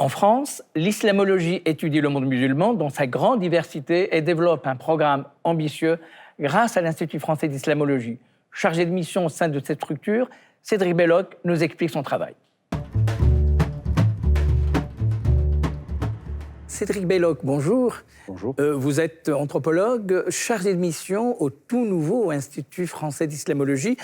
En France, l'islamologie étudie le monde musulman dans sa grande diversité et développe un programme ambitieux grâce à l'Institut français d'islamologie. Chargé de mission au sein de cette structure, Cédric Belloc nous explique son travail. Cédric Belloc, bonjour. Bonjour. Vous êtes anthropologue, chargé de mission au tout nouveau Institut français d'islamologie.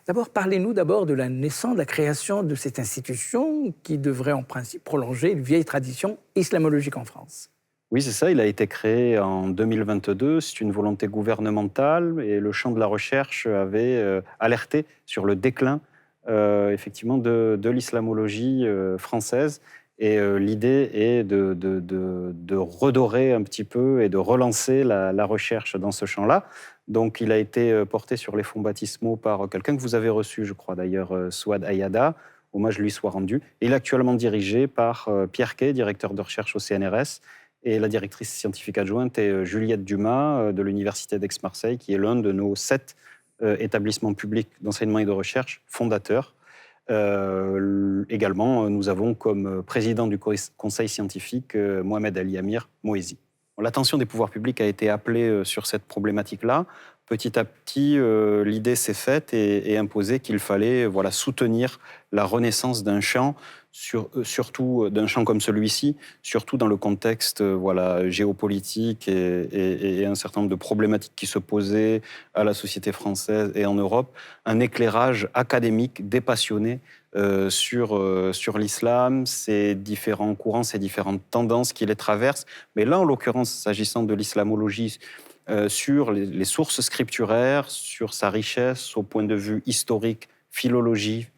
D'abord, parlez-nous de la naissance, de la création de cette institution qui devrait en principe prolonger une vieille tradition islamologique en France. Oui, c'est ça, il a été créé en 2022, c'est une volonté gouvernementale et le champ de la recherche avait alerté sur le déclin effectivement de l'islamologie française. Et l'idée est de redorer un petit peu et de relancer la recherche dans ce champ-là. Donc, il a été porté sur les fonds baptismaux par quelqu'un que vous avez reçu, je crois d'ailleurs, Souad Ayada. Hommage lui soit rendu. Il est actuellement dirigé par Pierre Quay, directeur de recherche au CNRS, et la directrice scientifique adjointe est Juliette Dumas de l'Université d'Aix-Marseille, qui est l'un de nos 7 établissements publics d'enseignement et de recherche fondateurs. Également, nous avons comme président du conseil scientifique Mohamed Ali Amir Moezi. L'attention des pouvoirs publics a été appelée sur cette problématique-là. Petit à petit, l'idée s'est faite et imposée qu'il fallait soutenir la renaissance d'un champ, surtout d'un champ comme celui-ci, surtout dans le contexte géopolitique et un certain nombre de problématiques qui se posaient à la société française et en Europe, un éclairage académique dépassionné sur l'islam, ses différents courants, ses différentes tendances qui les traversent. Mais là, en l'occurrence, s'agissant de l'islamologie, sur les sources scripturaires, sur sa richesse au point de vue historique, philologique,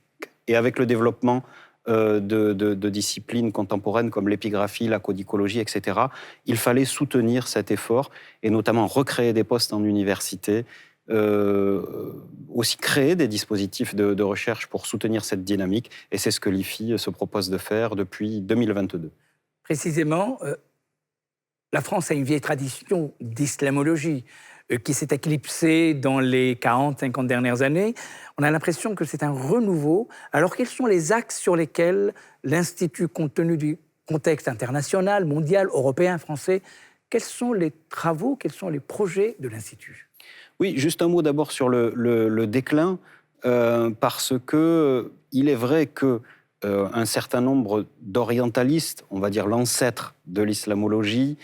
et avec le développement de disciplines contemporaines comme l'épigraphie, la codicologie, etc., il fallait soutenir cet effort et notamment recréer des postes en université, aussi créer des dispositifs de recherche pour soutenir cette dynamique. Et c'est ce que l'IFI se propose de faire depuis 2022. Précisément, la France a une vieille tradition d'islamologie qui s'est éclipsée dans les 40-50 dernières années. On a l'impression que c'est un renouveau. Alors, quels sont les axes sur lesquels l'Institut, compte tenu du contexte international, mondial, européen, français, quels sont les travaux, quels sont les projets de l'Institut ? Oui, juste un mot d'abord sur le déclin, parce qu'il est vrai que un certain nombre d'orientalistes, on va dire l'ancêtre de l'islamologie,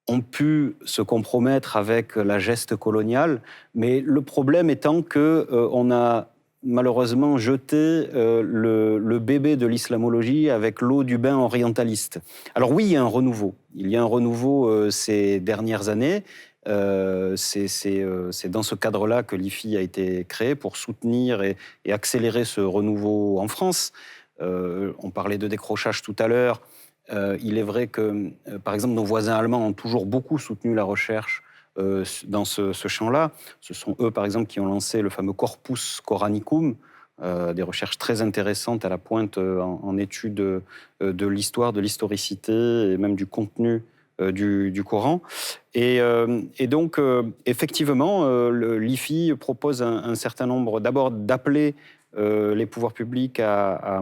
ont pu se compromettre avec la geste coloniale, mais le problème étant qu'on a malheureusement jeté le bébé de l'islamologie avec l'eau du bain orientaliste. Alors oui, il y a un renouveau. Il y a un renouveau ces dernières années. C'est dans ce cadre-là que l'IFI a été créé pour soutenir et accélérer ce renouveau en France. On parlait de décrochage tout à l'heure. Il est vrai que, par exemple, nos voisins allemands ont toujours beaucoup soutenu la recherche dans ce champ-là. Ce sont eux, par exemple, qui ont lancé le fameux Corpus Coranicum, des recherches très intéressantes à la pointe en études de l'histoire, de l'historicité et même du contenu du Coran. Et donc, effectivement, l'IFI propose un certain nombre, d'abord d'appeler les pouvoirs publics à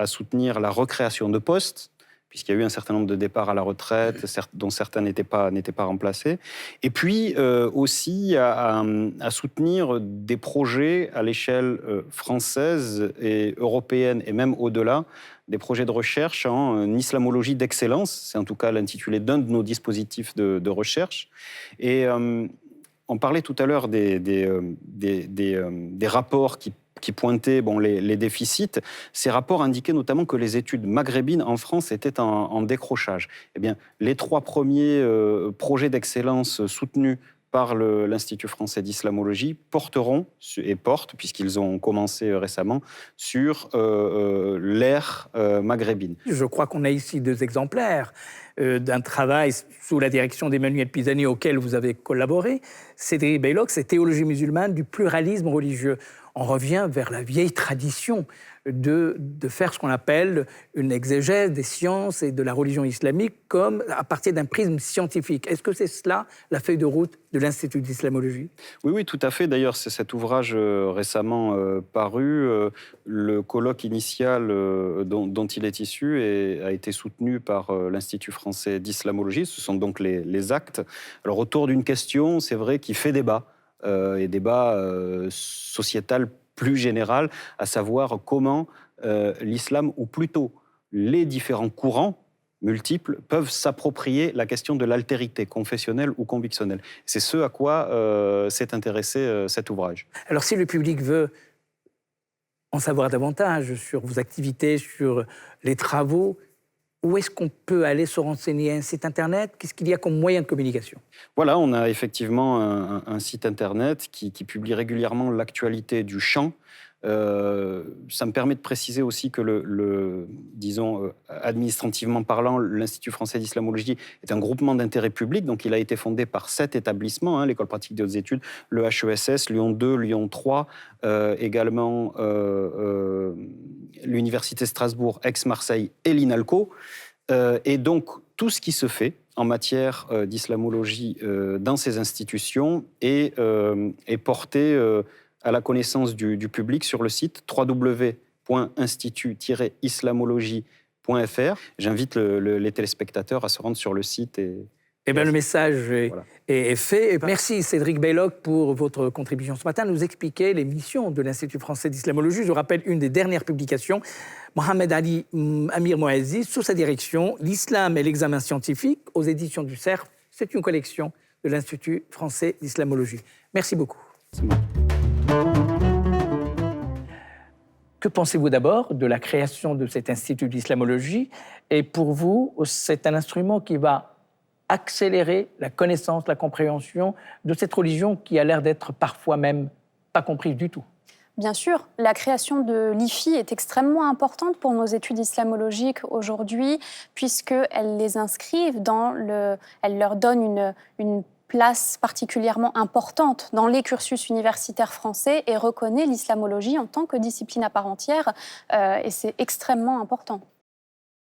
soutenir la recréation de postes, puisqu'il y a eu un certain nombre de départs à la retraite, dont certains n'étaient pas remplacés. Et puis aussi à soutenir des projets à l'échelle française et européenne, et même au-delà, des projets de recherche en islamologie d'excellence. C'est en tout cas l'intitulé d'un de nos dispositifs de recherche. Et on parlait tout à l'heure des rapports qui pointaient les déficits. Ces rapports indiquaient notamment que les études maghrébines en France étaient en décrochage. Eh bien, les 3 premiers projets d'excellence soutenus par l'Institut français d'islamologie portent, puisqu'ils ont commencé récemment, sur l'ère maghrébine. Je crois qu'on a ici 2 exemplaires d'un travail sous la direction d'Emmanuel Pisani auquel vous avez collaboré. Cédric Belloc, c'est Théologie musulmane du pluralisme religieux. On revient vers la vieille tradition de faire ce qu'on appelle une exégèse des sciences et de la religion islamique comme à partir d'un prisme scientifique. Est-ce que c'est cela la feuille de route de l'Institut d'islamologie? Oui, oui, tout à fait. D'ailleurs, c'est cet ouvrage récemment paru. Le colloque initial dont il est issu a été soutenu par l'Institut français d'islamologie. Ce sont donc les actes. Alors, autour d'une question, c'est vrai, qui fait débat, et débat sociétal plus général, à savoir comment l'islam, ou plutôt les différents courants multiples, peuvent s'approprier la question de l'altérité confessionnelle ou convictionnelle. C'est ce à quoi s'est intéressé cet ouvrage. Alors si le public veut en savoir davantage sur vos activités, sur les travaux, où est-ce qu'on peut aller se renseigner? Un site internet? Qu'est-ce qu'il y a comme moyen de communication? Voilà, on a effectivement un site internet qui publie régulièrement l'actualité du champ. Ça me permet de préciser aussi que disons, administrativement parlant, l'Institut français d'islamologie est un groupement d'intérêt public, donc il a été fondé par 7 établissements, l'École pratique des hautes études, le HESS, Lyon 2, Lyon 3, également l'Université Strasbourg, Aix-Marseille et l'INALCO. Et donc, tout ce qui se fait en matière d'islamologie dans ces institutions est porté à la connaissance du public sur le site www.institut-islamologie.fr. J'invite les téléspectateurs à se rendre sur le site. Eh bien, le message est fait. Et merci Cédric Beylock pour votre contribution ce matin, nous expliquer les missions de l'Institut français d'islamologie. Je rappelle une des dernières publications, Mohamed Ali Amir Moazi, sous sa direction, L'islam et l'examen scientifique, aux éditions du Cerf. C'est une collection de l'Institut français d'islamologie. Merci beaucoup. Que pensez-vous d'abord de la création de cet Institut d'islamologie? Et pour vous, c'est un instrument qui va accélérer la connaissance, la compréhension de cette religion qui a l'air d'être parfois même pas comprise du tout. Bien sûr, la création de l'IFI est extrêmement importante pour nos études islamologiques aujourd'hui, puisqu'elles les inscrivent elles leur donnent une place particulièrement importante dans les cursus universitaires français et reconnaît l'islamologie en tant que discipline à part entière, et c'est extrêmement important.